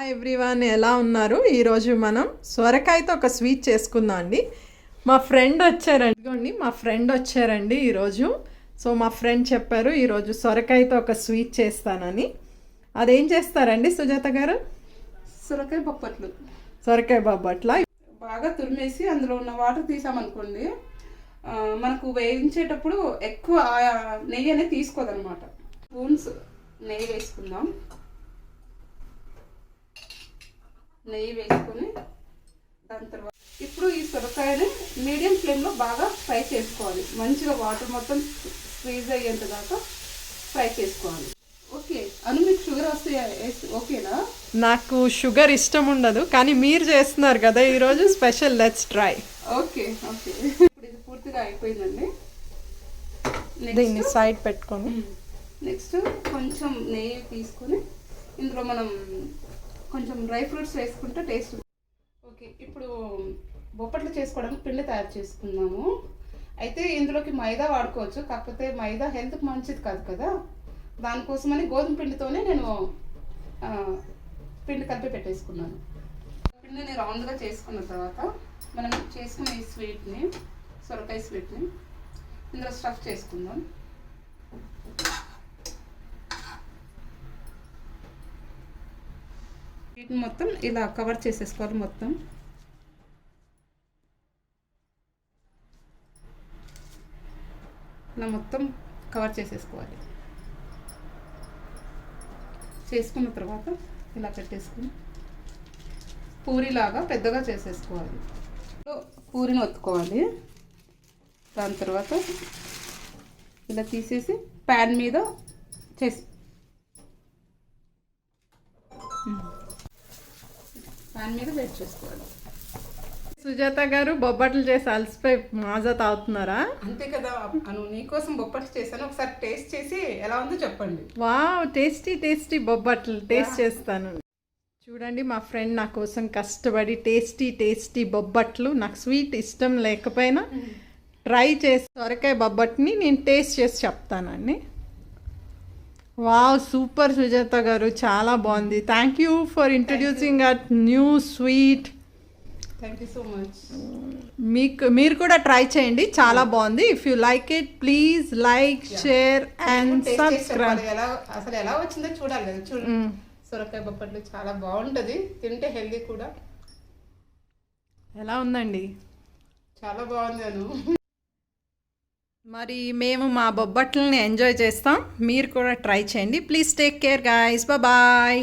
Hi everyone, ఎలా ఉన్నారు? ఈరోజు మనం సొరకాయతో ఒక స్వీట్ చేసుకుందాం అండి. మా ఫ్రెండ్ వచ్చారండి ఈరోజు. సో మా ఫ్రెండ్ చెప్పారు ఈరోజు సొరకాయతో ఒక స్వీట్ చేస్తానని. అదేం చేస్తారండి సుజాత గారు? సొరకాయ బొప్పట్లు. సొరకాయ బొబ్బట్ల బాగా తురిమేసి అందులో ఉన్న వాటర్ తీసామనుకోండి, మనకు వేయించేటప్పుడు ఎక్కువ నెయ్యి అనేది తీసుకోదన్నమాట. స్పూన్స్ నెయ్యి వేసుకుందాం. నెయ్యి వేసుకొని దాని తర్వాత ఇప్పుడు ఈ సొరకాయని మీడియం ఫ్లేమ్లో బాగా ఫ్రై చేసుకోవాలి. మంచిగా వాటర్ మొత్తం స్క్వీజ్ అయ్యేంత దాకా ఫ్రై చేసుకోవాలి. ఓకే అను, మీకు షుగర్ వస్తే ఓకేనా? నాకు షుగర్ ఇష్టం ఉండదు, కానీ మీరు చేస్తున్నారు కదా ఈరోజు special. Let's try. Okay okay ఇప్పుడు ఇది పూర్తిగా అయిపోయిందండి. దీన్ని సైడ్ పెట్టుకొని నెక్స్ట్ కొంచెం నెయ్యి తీసుకొని ఇందులో మనం కొంచెం డ్రై ఫ్రూట్స్ వేసుకుంటే టేస్ట్. ఓకే, ఇప్పుడు బొప్పట్లు చేసుకోవడానికి పిండి తయారు చేసుకుందాము. అయితే ఇందులోకి మైదా వాడుకోవచ్చు, కాకపోతే మైదా హెల్త్కి మంచిది కాదు కదా. దానికోసమని గోధుమ పిండితోనే నేను పిండి కలిపి పెట్టేసుకున్నాను. పిండిని రౌండ్గా చేసుకున్న తర్వాత మనం చేసుకున్న ఈ స్వీట్ని, సొరకాయ స్వీట్ని ఇందులో స్టఫ్ చేసుకుందాం. వీటిని మొత్తం ఇలా కవర్ చేసేసుకోవాలి. మొత్తం ఇలా మొత్తం కవర్ చేసేసుకోవాలి. చేసుకున్న తర్వాత ఇలా పెట్టేసుకుని పూరిలాగా పెద్దగా చేసేసుకోవాలి. పూరిని ఒత్తుకోవాలి. దాని తర్వాత ఇలా తీసేసి ప్యాన్ మీద చేసి ప్యాన్ మీద వేట్ చేసుకోవాలి. సుజాత గారు బొబ్బట్లు చేసి అలసిపోయి మాజా తాగుతున్నారా? అంతే కదా అను, నీకోసం బొబ్బట్లు చేశాను. ఒకసారి టేస్ట్ చేసి ఎలా ఉందో చెప్పండి. వావ్, టేస్టీ టేస్టీ బొబ్బట్లు టేస్ట్ చేస్తాను. చూడండి, మా ఫ్రెండ్ నా కోసం కష్టపడి టేస్టీ టేస్టీ బొబ్బట్లు, నాకు స్వీట్ ఇష్టం లేకపోయినా ట్రై చేసి సొరకాయ బొబ్బట్ని నేను టేస్ట్ చేసి చెప్తానండి. వావ్, సూపర్ సుజాత గారు, చాలా బాగుంది. Thank you for introducing a new sweet. Thank you so much. మీరు కూడా ట్రై చేయండి, చాలా బాగుంది. If you like it please like, share and subscribe. అసలు ఎలా వచ్చిందో చూడాలి కదా. చూడండి, సొరకాయ బొప్పట్లు చాలా బాగుంటుంది, తింటే హెల్దీ కూడా. ఎలా ఉందండి? చాలా బాగుంది అను. మరి మేము మా బొబ్బట్లని ఎంజాయ్ చేస్తాం, మీరు కూడా ట్రై చేయండి. Please take care guys, bye.